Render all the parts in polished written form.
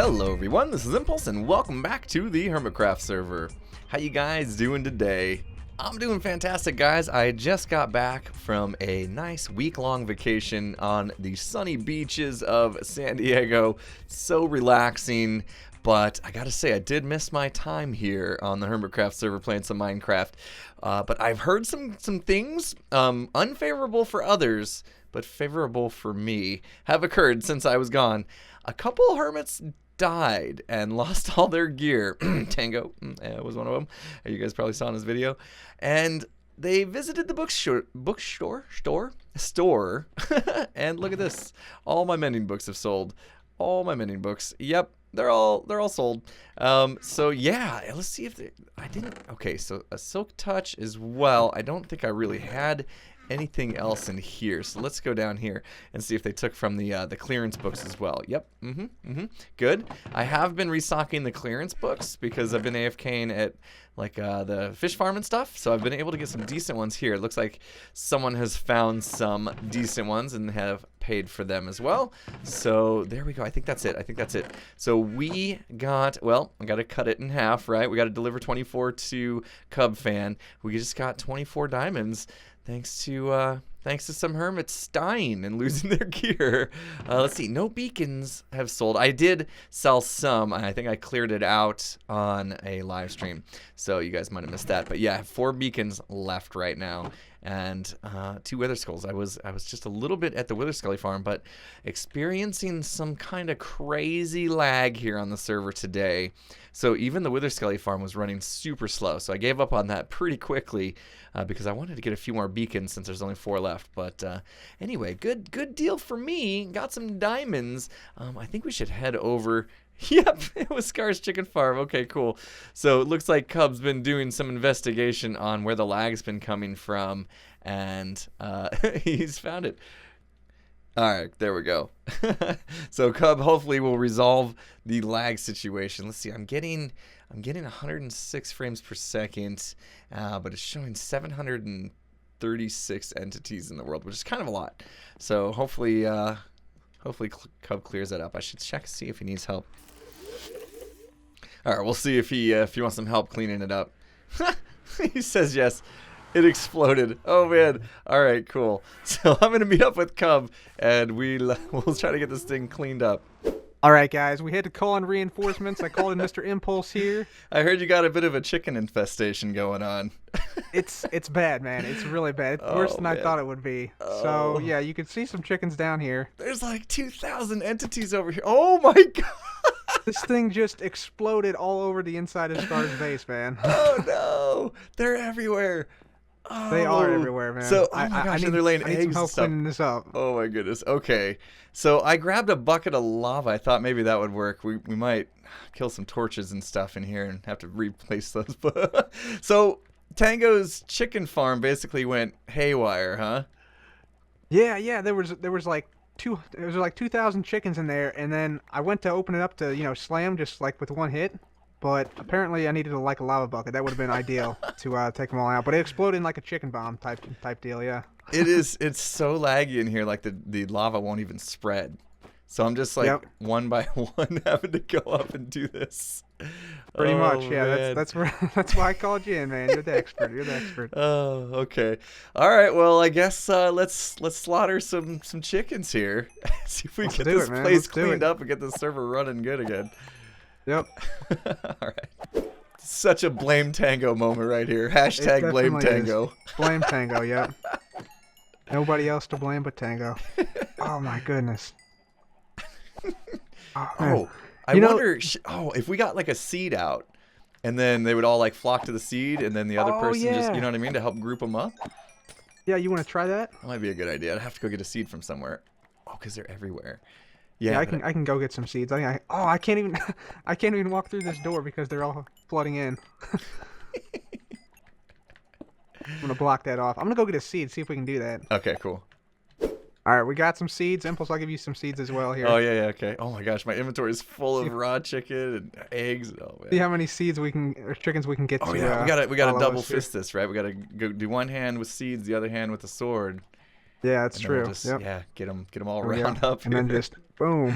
Hello everyone, this is Impulse and welcome back to the HermitCraft server. How you guys doing today? I'm doing fantastic, guys. I just got back from a nice week-long vacation on the sunny beaches of San Diego. So relaxing, but I gotta say I did miss my time here on the HermitCraft server playing some Minecraft. But I've heard some things, unfavorable for others, but favorable for me, have occurred since I was gone. A couple hermits died and lost all their gear. Tango was one of them. You guys probably saw in his video. And they visited the store. And look at this. All my mending books have sold. All my mending books. Yep, they're all sold. So yeah, let's see if okay, so a silk touch as well. I don't think I really had anything else in here, so let's go down here and see if they took from the clearance books as well. Yep. Good. I have been restocking the clearance books because I've been AFKing at like the fish farm and stuff, so I've been able to get some decent ones here. It looks like someone has found some decent ones and have paid for them as well. So there we go. I think that's it. So we got, well, I got to cut it in half, right? We got to deliver 24 to Cubfan. We just got 24 diamonds. Thanks to some hermits dying and losing their gear. Let's see, no beacons have sold. I did sell some, and I think I cleared it out on a live stream, so you guys might have missed that. But yeah, I have 4 beacons left right now, and 2 wither skulls. I was just a little bit at the wither scully farm, but experiencing some kind of crazy lag here on the server today. So even the wither scully farm was running super slow, so I gave up on that pretty quickly because I wanted to get a few more beacons since there's only 4 left. But anyway, good deal for me. Got some diamonds. I think we should head over. Yep, it was Scar's Chicken Farm. Okay, cool. So it looks like Cub's been doing some investigation on where the lag's been coming from, and he's found it. All right, there we go. So Cub hopefully will resolve the lag situation. Let's see. I'm getting 106 frames per second, but it's showing 736 entities in the world, which is kind of a lot. So hopefully Cub clears that up. I should check to see if he needs help. All right, we'll see if he wants some help cleaning it up. He says yes. It exploded. Oh man. All right, cool. So I'm gonna meet up with Cub, and we'll try to get this thing cleaned up. All right, guys. We had to call in reinforcements. I called in Mr. Impulse here. I heard you got a bit of a chicken infestation going on. It's bad, man. It's really bad. It's worse than I thought it would be. Oh. So yeah, you can see some chickens down here. There's like 2,000 entities over here. Oh my god. This thing just exploded all over the inside of Scar's base, man. Oh no. They're everywhere. Oh. They are everywhere, man. So, oh my gosh, and they're laying eggs some help and stuff. cleaning this up. Oh my goodness. Okay. So I grabbed a bucket of lava. I thought maybe that would work. We might kill some torches and stuff in here and have to replace those. So Tango's chicken farm basically went haywire, huh? Yeah. There was like 2,000 chickens in there, and then I went to open it up to slam just like with one hit. But apparently I needed a lava bucket. That would have been ideal to take them all out. But it exploded in like a chicken bomb type deal, yeah. It's so laggy in here, like the lava won't even spread. So I'm just like one by one having to go up and do this. Pretty much, yeah. Man. That's why I called you in, man. You're the expert. Oh, okay. All right. Well, I guess let's slaughter some chickens here. See if we get this place cleaned up and get the server running good again. Yep. All right. Such a blame Tango moment right here. Hashtag blame Tango. Is. Blame Tango, yep. Nobody else to blame but Tango. Oh my goodness. I wonder. If we got like a seed out, and then they would all like flock to the seed, and then the other person just, you know what I mean, to help group them up. Yeah, you want to try that? That might be a good idea. I'd have to go get a seed from somewhere. Oh, because they're everywhere. Yeah, I can go get some seeds. I can't even walk through this door because they're all flooding in. I'm gonna block that off. I'm gonna go get a seed, see if we can do that. Okay, cool. All right, we got some seeds. Impulse, I'll give you some seeds as well here. Oh yeah, okay. Oh my gosh, my inventory is full of raw chicken and eggs. Oh man. See how many seeds or chickens we can get. Oh yeah, we gotta double fist this, right? We gotta go do one hand with seeds, the other hand with the sword. Yeah, that's true. We'll get them all round up. And then just boom.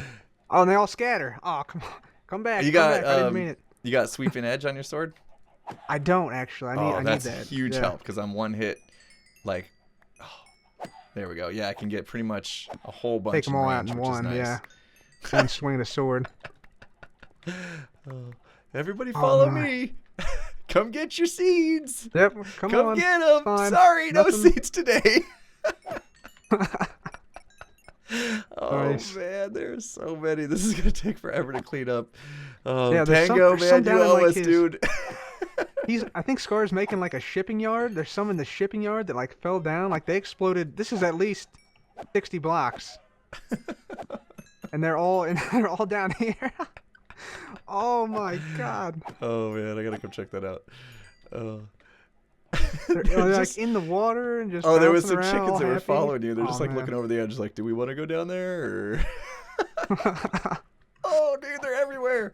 Oh, and they all scatter. Oh, come on. Come back. You Come got back. I didn't mean it. you got sweeping edge on your sword? I don't actually. I need that's that. huge Yeah. help because I'm one hit. Like, oh, there we go. Yeah, I can get pretty much a whole bunch. Take them all out range, in which is one. nice. Yeah. One swing of the sword. Everybody follow me. Come get your seeds. Yep. Come on. get them. Fine. Sorry, no Nothing. seeds today. Oh Nice. man, there's so many. This is gonna take forever to clean up. Oh, Yeah, Tango, there's some man, down you in, owe like, us, his- dude. I think Scar's making like a shipping yard. There's some in the shipping yard that like fell down. Like they exploded. This is at least 60 blocks. And they're all down here. Oh my god. Oh man, I gotta go check that out. They're like in the water and just. Oh, there was bouncing some around, chickens all that were happy. following you. They're Oh, just like man. looking over the edge, like, do we want to go down there? Or... Oh, dude, they're everywhere.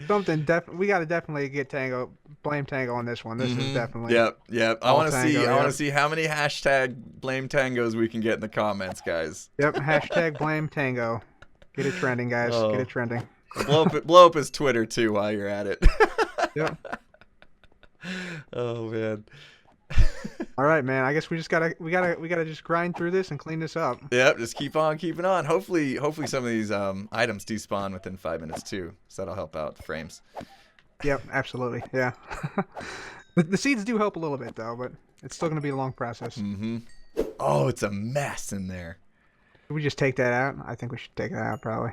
Something we gotta definitely get Tango. Blame Tango on this one. This is definitely. Yep. I all want to see. Tango, I want to yep. see how many hashtag blame tangos we can get in the comments, guys. Yep. Hashtag blame Tango. Get it trending, guys. Oh. Get it trending. Blow up his Twitter too while you're at it. Yep. Oh man. All right, man. I guess we gotta just grind through this and clean this up. Yep, just keep on keeping on. Hopefully some of these items despawn within 5 minutes too, so that'll help out the frames. Yep, absolutely. Yeah. The seeds do help a little bit though, but it's still gonna be a long process. Oh, it's a mess in there. Should we just take that out? I think we should take it out probably.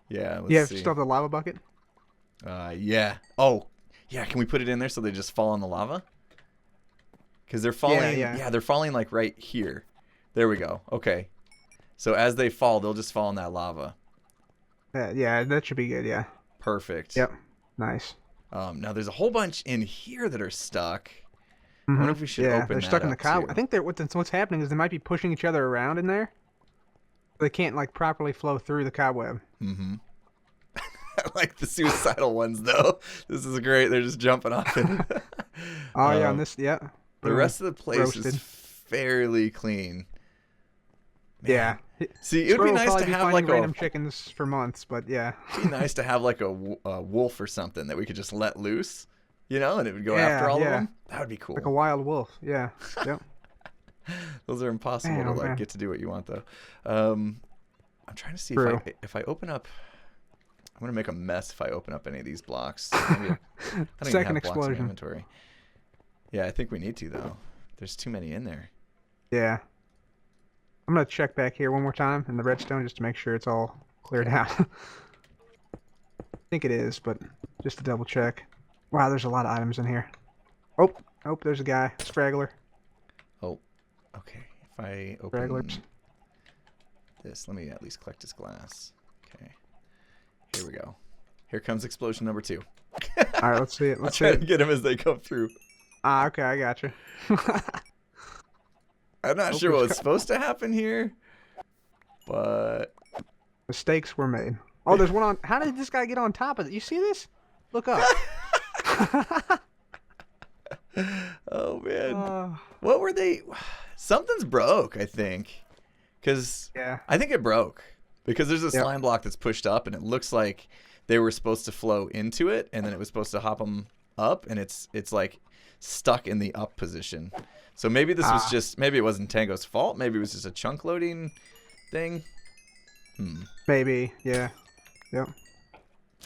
Yeah, let's Yeah, see. still have the lava bucket. Yeah. Oh, yeah. Can we put it in there so they just fall in the lava? Because they're falling. Yeah. They're falling like right here. There we go. Okay. So as they fall, they'll just fall in that lava. Yeah, that should be good. Yeah. Perfect. Yep. Nice. Now there's a whole bunch in here that are stuck. I wonder if we should open they're that stuck in the up, cobweb. too. I think what's happening is they might be pushing each other around in there. They can't like properly flow through the cobweb. I like the suicidal ones though. This is great. They're just jumping off it. Oh yeah, on this The rest of the place is Roasted. fairly clean. Yeah. See, it would be nice to have like random chickens for months, but yeah. It'd be nice to have like a wolf or something that we could just let loose, you know, and it would go Yeah, after all of yeah. them. That would be cool. Like a wild wolf. Yeah. Yep. Those are impossible Man, to oh, like man. get to do what you want though. I'm trying to see True. if I open up. I'm gonna make a mess if I open up any of these blocks. Maybe I don't even Second have blocks in my explosion. inventory. Yeah, I think we need to though. There's too many in there. Yeah. I'm gonna check back here one more time in the redstone just to make sure it's all cleared out. I think it is, but just to double check. Wow, there's a lot of items in here. Oh, there's a guy, straggler. Oh, okay. If I open Stragglers. this, let me at least collect his glass. Okay. Here we go. Here comes explosion number 2. All right, let's see it. I'll Let's see try to it. get him as they come through. Ah, okay, I got you. I'm not sure what was supposed to happen here, but Mistakes were made. Oh, there's one on. How did this guy get on top of it? You see this? Look up. oh man, what were they? Something's broke, I think, because Yeah. I think it broke because there's a Yep. slime block that's pushed up, and it looks like they were supposed to flow into it, and then it was supposed to hop them up, and it's like stuck in the up position. So maybe this was just maybe it wasn't Tango's fault. Maybe it was just a chunk loading thing. Maybe. Yeah. Yep.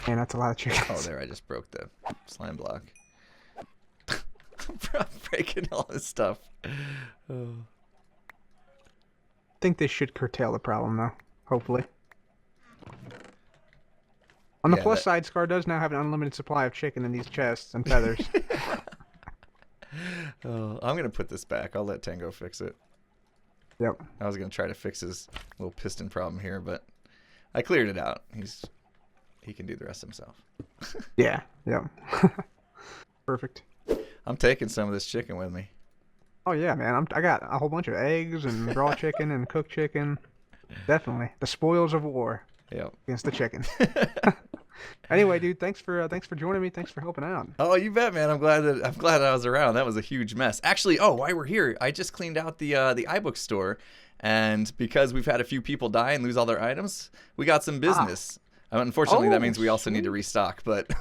Man, that's a lot of chickens. Oh, there! I just broke the slime block. I'm breaking all this stuff. Oh. I think this should curtail the problem, though. Hopefully. On the Yeah, plus that- side, Scar does now have an unlimited supply of chicken in these chests and feathers. Oh, I'm gonna put this back. I'll let Tango fix it. Yep. I was gonna try to fix his little piston problem here, but I cleared it out. He can do the rest himself. Yeah. Yep. Perfect. I'm taking some of this chicken with me. Oh yeah, man. I got a whole bunch of eggs and raw chicken and cooked chicken. Definitely the spoils of war Yep. against the chickens. Anyway, dude, thanks for joining me. Thanks for helping out. Oh, you bet, man. I'm glad I was around. That was a huge mess. Actually, oh, while we're here, I just cleaned out the iBook store, and because we've had a few people die and lose all their items, we got some business. Unfortunately, that means we also need to sweet. restock, but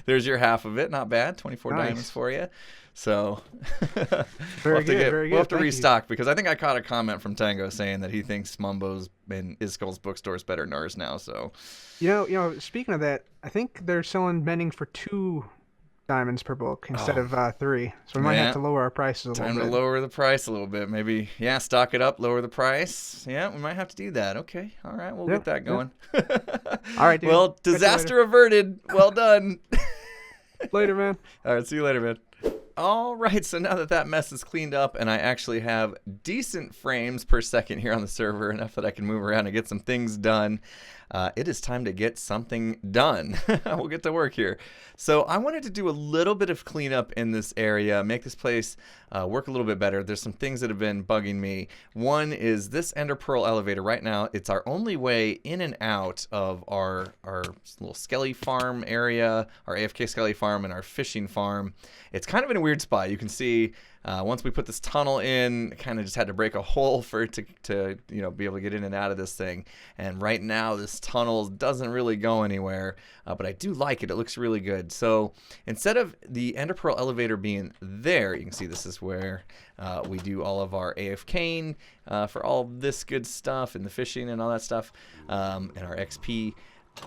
there's your half of it. Not bad. 24 Nice. diamonds for you. So Very good, very good. we'll have to Thank you. restock because I think I caught a comment from Tango saying that he thinks Mumbo's and Iskull's bookstore is better than ours now. So Speaking of that, I think they're selling mending for 2 diamonds per book instead of 3. So we might Yeah. have to lower our prices a little time bit. to lower the price a little bit. Maybe, yeah, stock it up, lower the price. Yeah, we might have to do that. Okay. All right. We'll Yep, get that yep. going. All right, dude. Well, Catch you disaster averted. Well done. Later, man. All right. See you later, man. All right, so now that mess is cleaned up and I actually have decent frames per second here on the server, enough that I can move around and get some things done, it is time to get something done. We'll get to work here. So I wanted to do a little bit of cleanup in this area, make this place work a little bit better. There's some things that have been bugging me. One is this Ender Pearl elevator. Right now, it's our only way in and out of our little skelly farm area, our AFK skelly farm and our fishing farm. It's kind of in a weird spot. You can see once we put this tunnel in, kind of just had to break a hole for it to be able to get in and out of this thing. And right now this tunnel doesn't really go anywhere, but I do like it. It looks really good. So instead of the Ender Pearl elevator being there, you can see this is where we do all of our AFKing for all this good stuff and the fishing and all that stuff, and our XP.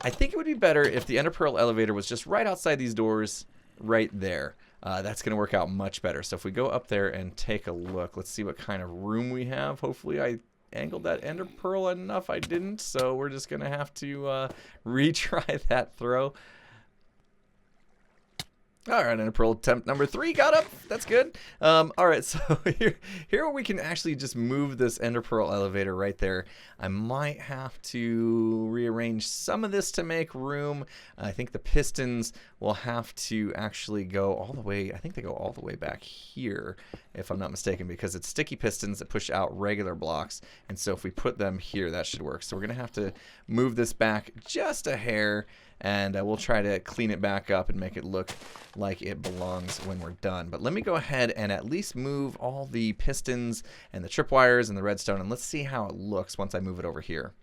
I think it would be better if the Ender Pearl elevator was just right outside these doors right there. That's going to work out much better. So if we go up there and take a look, let's see what kind of room we have. Hopefully I angled that Ender Pearl enough. I didn't, so we're just going to have to retry that throw. All right, Ender Pearl attempt number 3 got up. That's good. All right, so here we can actually just move this Ender Pearl elevator right there. I might have to rearrange some of this to make room. I think the pistons will have to actually go all the way. I think they go all the way back here, if I'm not mistaken, because it's sticky pistons that push out regular blocks. And so if we put them here, that should work. So we're going to have to move this back just a hair, and we'll try to clean it back up and make it look like it belongs when we're done. But let me go ahead and at least move all the pistons and the tripwires and the redstone, and let's see how it looks once I move it over here.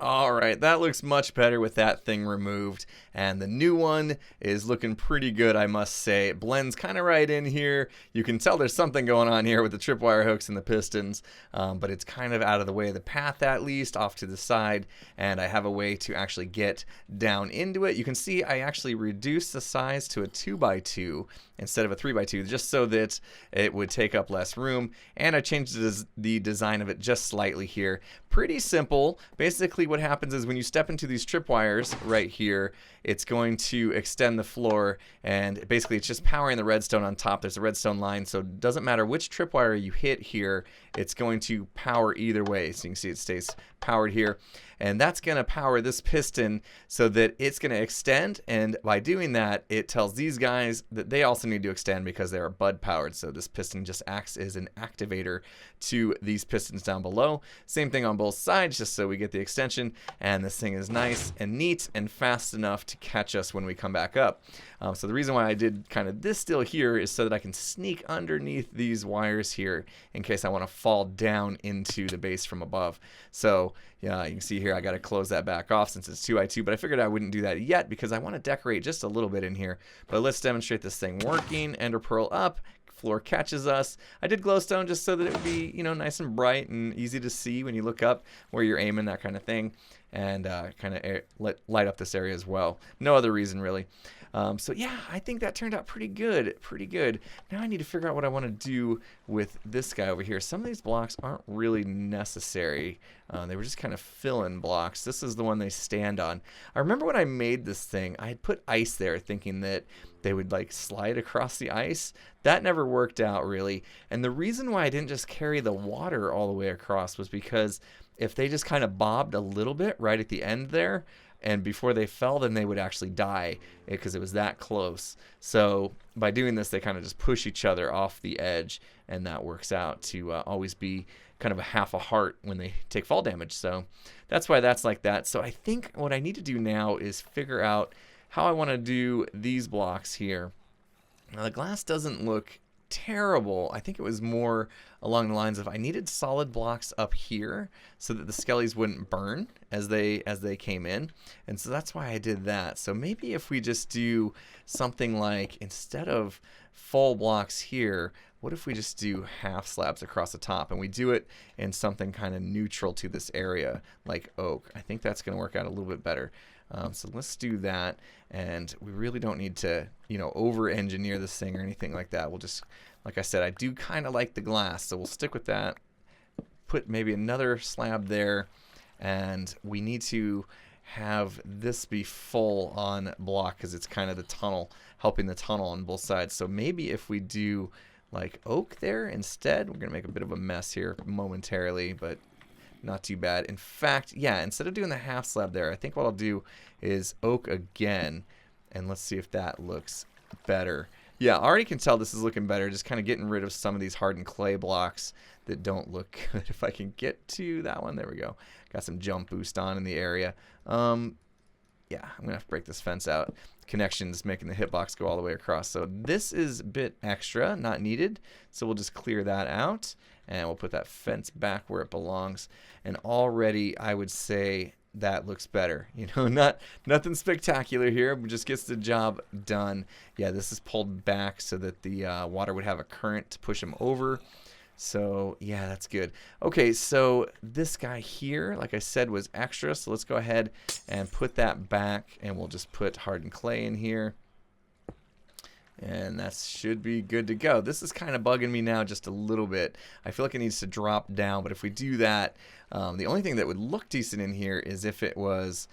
All right, that looks much better with that thing removed, and the new one is looking pretty good, I must say. It blends kind of right in here. You can tell there's something going on here with the tripwire hooks and the pistons, but it's kind of out of the way of the path, at least off to the side, and I have a way to actually get down into it. You can see I actually reduced the size to a 2x2 instead of a 3x2, just so that it would take up less room, and I changed the design of it just slightly here. Pretty simple. Basically what happens is when you step into these tripwires right here, it's going to extend the floor, and basically it's just powering the redstone on top. There's a redstone line, so it doesn't matter which tripwire you hit here, it's going to power either way. So you can see it stays powered here, and that's going to power this piston so that it's going to extend, and by doing that it tells these guys that they also need to extend because they are bud powered. So this piston just acts as an activator to these pistons down below. Same thing on both sides, just so we get the extension, and this thing is nice and neat and fast enough to catch us when we come back up. So the reason why I did kind of this still here is so that I can sneak underneath these wires here in case I want to fall down into the base from above. So yeah, you can see here I got to close that back off since it's 2x2, but I figured I wouldn't do that yet because I want to decorate just a little bit in here. But let's demonstrate this thing working. Ender Pearl up. Floor catches us. I did glowstone just so that it would be, nice and bright and easy to see when you look up where you're aiming, that kind of thing, and kind of light up this area as well. No other reason really. So yeah, I think that turned out pretty good. Now I need to figure out what I want to do with this guy over here. Some of these blocks aren't really necessary. They were just kind of fill-in blocks. This is the one they stand on. I remember when I made this thing, I had put ice there thinking that they would like slide across the ice. That never worked out really. And the reason why I didn't just carry the water all the way across was because if they just kind of bobbed a little bit right at the end there, and before they fell, then they would actually die because it was that close. So by doing this, they kind of just push each other off the edge, and that works out to always be kind of a half a heart when they take fall damage. So that's why that's like that. So I think what I need to do now is figure out how I want to do these blocks here. Now the glass doesn't look terrible. I think it was more along the lines of I needed solid blocks up here so that the skellies wouldn't burn as they came in, and so that's why I did that. So maybe if we just do something like, instead of full blocks here, what if we just do half slabs across the top, and we do it in something kind of neutral to this area like oak? I think that's going to work out a little bit better. So let's do that, and we really don't need to, you know, over-engineer this thing or anything like that. We'll just, like I said, I do kind of like the glass, so we'll stick with that. Put maybe another slab there, and we need to have this be full on block because it's kind of the tunnel, helping the tunnel on both sides. So maybe if we do like oak there instead, we're going to make a bit of a mess here momentarily, but not too bad. In fact, yeah, instead of doing the half slab there, I think what I'll do is oak again, and let's see if that looks better. Yeah, I already can tell this is looking better, just kind of getting rid of some of these hardened clay blocks that don't look good. If I can get to that one, there we go. Got some jump boost on in the area. Yeah, I'm going to have to break this fence out. Connections making the hitbox go all the way across. So this is a bit extra, not needed. So we'll just clear that out, and we'll put that fence back where it belongs. And already I would say that looks better. You know, nothing spectacular here, but just gets the job done. Yeah, this is pulled back so that the water would have a current to push them over. So yeah, that's good. Okay, so this guy here, like I said, was extra, so let's go ahead and put that back, and we'll just put hardened clay in here, and that should be good to go. This is kind of bugging me now just a little bit. I feel like it needs to drop down, but if we do that, the only thing that would look decent in here is if it was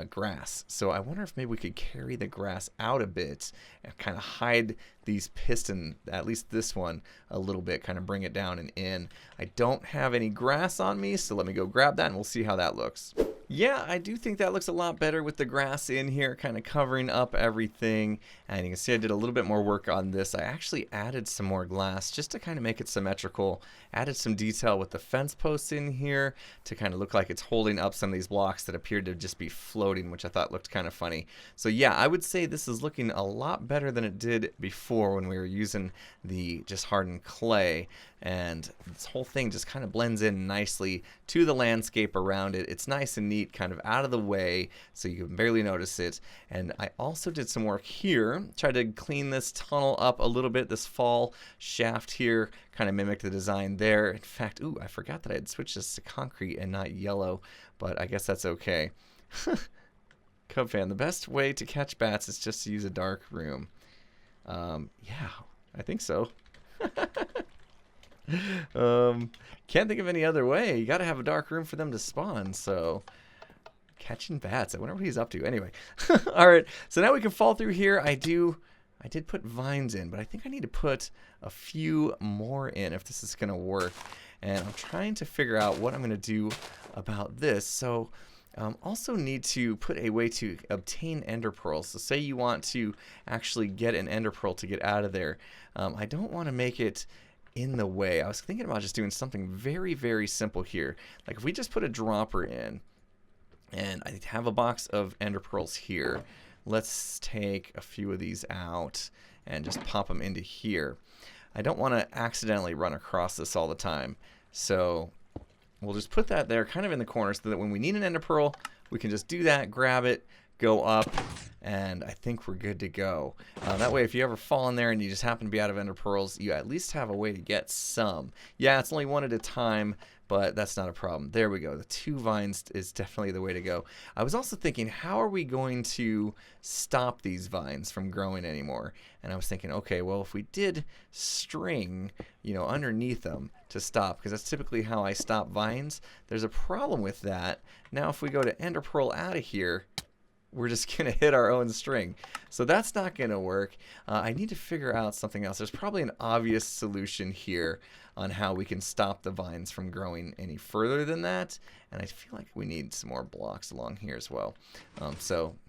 grass. So I wonder if maybe we could carry the grass out a bit and kind of hide these piston, at least this one, a little bit, kind of bring it down and in. I don't have any grass on me, so let me go grab that and we'll see how that looks. Yeah, I do think that looks a lot better with the grass in here, kind of covering up everything. And you can see I did a little bit more work on this. I actually added some more glass just to kind of make it symmetrical. Added some detail with the fence posts in here to kind of look like it's holding up some of these blocks that appeared to just be floating, which I thought looked kind of funny. So yeah, I would say this is looking a lot better than it did before when we were using the just hardened clay. And this whole thing just kind of blends in nicely to the landscape around it. It's nice and neat, kind of out of the way, so you can barely notice it. And I also did some work here, tried to clean this tunnel up a little bit. This fall shaft here kind of mimicked the design there. In fact, ooh, I forgot that I had switched this to concrete and not yellow, but I guess that's okay. Cubfan, the best way to catch bats is just to use a dark room. Yeah, I think so. Can't think of any other way. You gotta have a dark room for them to spawn, so catching bats. I wonder what he's up to. Anyway. Alright, so now we can fall through here. I did put vines in, but I think I need to put a few more in if this is gonna work. And I'm trying to figure out what I'm gonna do about this. So also need to put a way to obtain ender pearls. So say you want to actually get an ender pearl to get out of there. I don't want to make it in the way. I was thinking about just doing something very, very simple here. Like if we just put a dropper in, and I have a box of ender pearls here. Let's take a few of these out and just pop them into here. I don't want to accidentally run across this all the time. So we'll just put that there kind of in the corner so that when we need an ender pearl, we can just do that, grab it, go up, and I think we're good to go. That way, if you ever fall in there and you just happen to be out of ender pearls, you at least have a way to get some. Yeah, it's only one at a time, but that's not a problem. There we go. The 2 vines is definitely the way to go. I was also thinking, how are we going to stop these vines from growing anymore? And I was thinking, okay, well, if we did string, you know, underneath them to stop, because that's typically how I stop vines. There's a problem with that. Now, if we go to ender pearl out of here, we're just going to hit our own string. So that's not going to work. I need to figure out something else. There's probably an obvious solution here on how we can stop the vines from growing any further than that. And I feel like we need some more blocks along here as well. I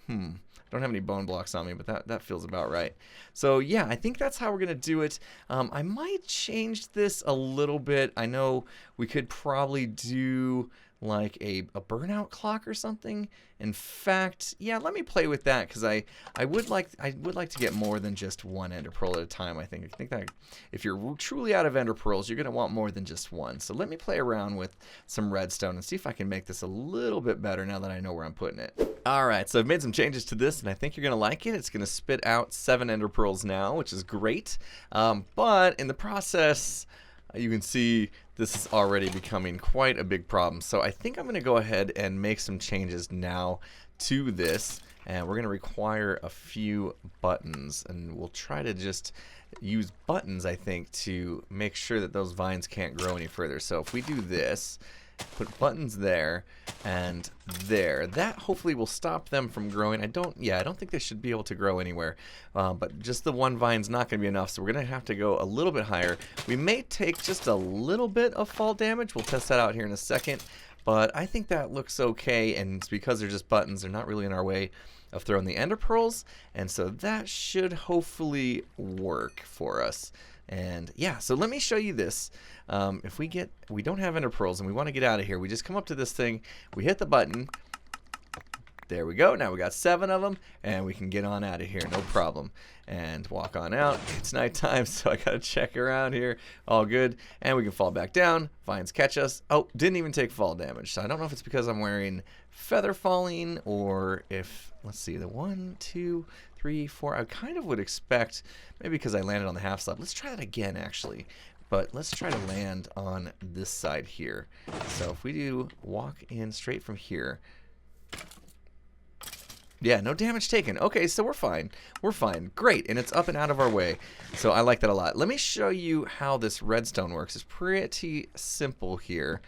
don't have any bone blocks on me, but that feels about right. So yeah, I think that's how we're going to do it. I might change this a little bit. I know we could probably do like a burnout clock or something. In fact, yeah, let me play with that because I would like to get more than just one ender pearl at a time. I think that if you're truly out of ender pearls, you're gonna want more than just one. So let me play around with some redstone and see if I can make this a little bit better now that I know where I'm putting it. All right, so I've made some changes to this, and I think you're gonna like it. It's gonna spit out 7 ender pearls now, which is great. But in the process, you can see this is already becoming quite a big problem. So I think I'm going to go ahead and make some changes now to this. And we're going to require a few buttons. And we'll try to just use buttons, I think, to make sure that those vines can't grow any further. So if we do this, put buttons there and there, that hopefully will stop them from growing. I don't think they should be able to grow anywhere, but just the one vine's not going to be enough, so we're going to have to go a little bit higher. We may take just a little bit of fall damage. We'll test that out here in a second, but I think that looks okay, and it's because they're just buttons. They're not really in our way of throwing the ender pearls, and so that should hopefully work for us. And yeah, so let me show you this. If we don't have ender pearls and we want to get out of here, we just come up to this thing, we hit the button. There we go. Now we got 7 of them, and we can get on out of here, no problem. And walk on out. It's nighttime, so I gotta check around here. All good, and we can fall back down. Vines catch us. Oh, didn't even take fall damage. So I don't know if it's because I'm wearing feather falling or if, let's see, the 1, 2, 3, 4. I kind of would expect maybe because I landed on the half slab. Let's try that again, actually. But let's try to land on this side here. So if we do walk in straight from here. Yeah, no damage taken. Okay, so we're fine. We're fine. Great, and it's up and out of our way. So I like that a lot. Let me show you how this redstone works. It's pretty simple here.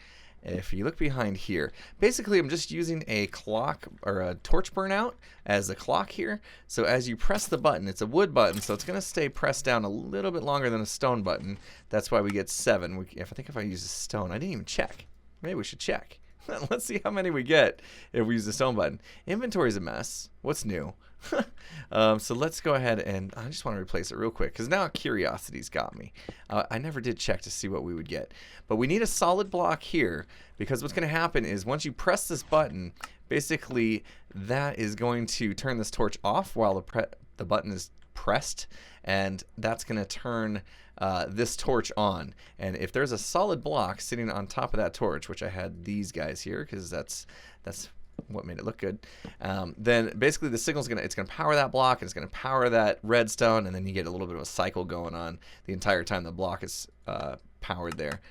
If you look behind here, basically I'm just using a clock or a torch burnout as a clock here. So as you press the button, it's a wood button, so it's going to stay pressed down a little bit longer than a stone button. That's why we get 7. I think if I use a stone, I didn't even check. Maybe we should check. Let's see how many we get if we use the stone button. Inventory's a mess. What's new? So let's go ahead and I just want to replace it real quick because now curiosity's got me. I never did check to see what we would get. But we need a solid block here because what's going to happen is once you press this button, basically that is going to turn this torch off while the button is pressed, and that's going to turn this torch on. And if there's a solid block sitting on top of that torch, which I had these guys here because that's what made it look good, then basically the signal's gonna power that block, and it's gonna power that redstone, and then you get a little bit of a cycle going on the entire time the block is powered there.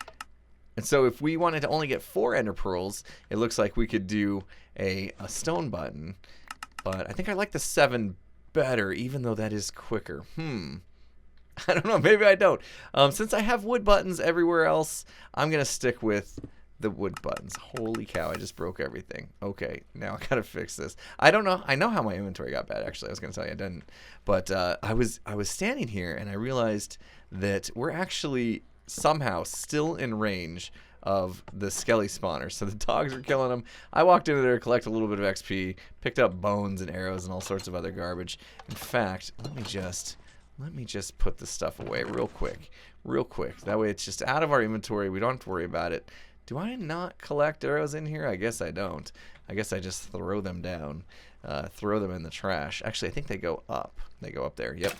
And so if we wanted to only get 4 ender pearls, it looks like we could do a stone button, but I think I like the 7 better, even though that is quicker. I don't know, maybe I don't. Since I have wood buttons everywhere else, I'm gonna stick with the wood buttons. Holy cow, I just broke everything. Okay, now I gotta fix this. I don't know. I know how my inventory got bad, actually. I was gonna tell you I didn't. But I was standing here and I realized that we're actually somehow still in range of the skelly spawner. So the dogs are killing them. I walked into there to collect a little bit of XP, picked up bones and arrows and all sorts of other garbage. In fact, let me just put this stuff away real quick. That way it's just out of our inventory. We don't have to worry about it. Do I not collect arrows in here? I guess I don't. I guess I just throw them down. Throw them in the trash. Actually, I think they go up. They go up there. Yep.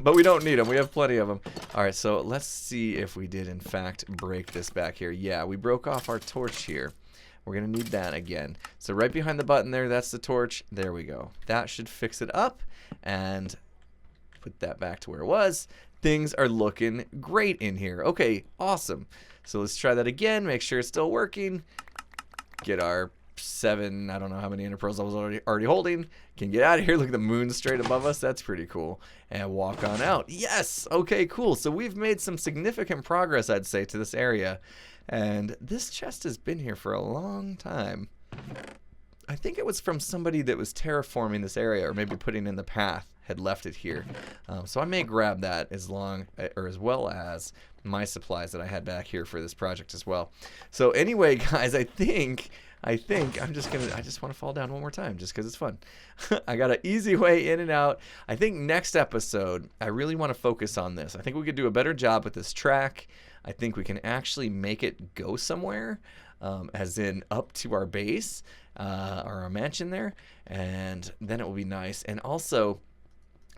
But we don't need them. We have plenty of them. All right, so let's see if we did, in fact, break this back here. Yeah, we broke off our torch here. We're going to need that again. So right behind the button there, that's the torch. There we go. That should fix it up. And put that back to where it was. Things are looking great in here. Okay, awesome. So let's try that again, make sure it's still working. Get our 7, I don't know how many ender pearls I was already holding. Can get out of here. Look at the moon straight above us. That's pretty cool. And walk on out. Yes! Okay, cool. So we've made some significant progress, I'd say, to this area. And this chest has been here for a long time. I think it was from somebody that was terraforming this area, or maybe putting in the path, had left it here. So I may grab that as well as my supplies that I had back here for this project as well. So anyway, guys, I think I just want to fall down one more time just because it's fun. I got an easy way in and out. I think next episode, I really want to focus on this. I think we could do a better job with this track. I think we can actually make it go somewhere. as in up to our base or our mansion there, and then it will be nice. And also,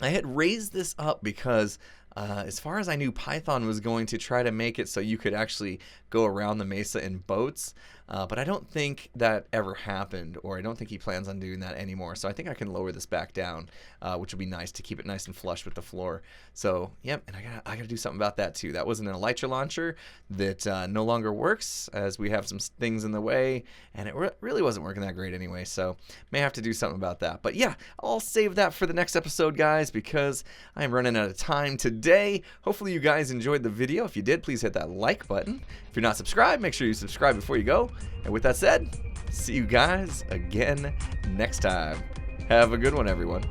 I had raised this up because as far as I knew, Python was going to try to make it so you could actually go around the mesa in boats, but I don't think that ever happened, or I don't think he plans on doing that anymore. So I think I can lower this back down, which would be nice to keep it nice and flush with the floor. So yep, and I gotta do something about that too. That was an elytra launcher that no longer works, as we have some things in the way, and it really wasn't working that great anyway. So may have to do something about that. But yeah, I'll save that for the next episode, guys, because I am running out of time today. Hopefully you guys enjoyed the video. If you did, please hit that like button. If you're not subscribed, make sure you subscribe before you go. And with that said, see you guys again next time. Have a good one, everyone.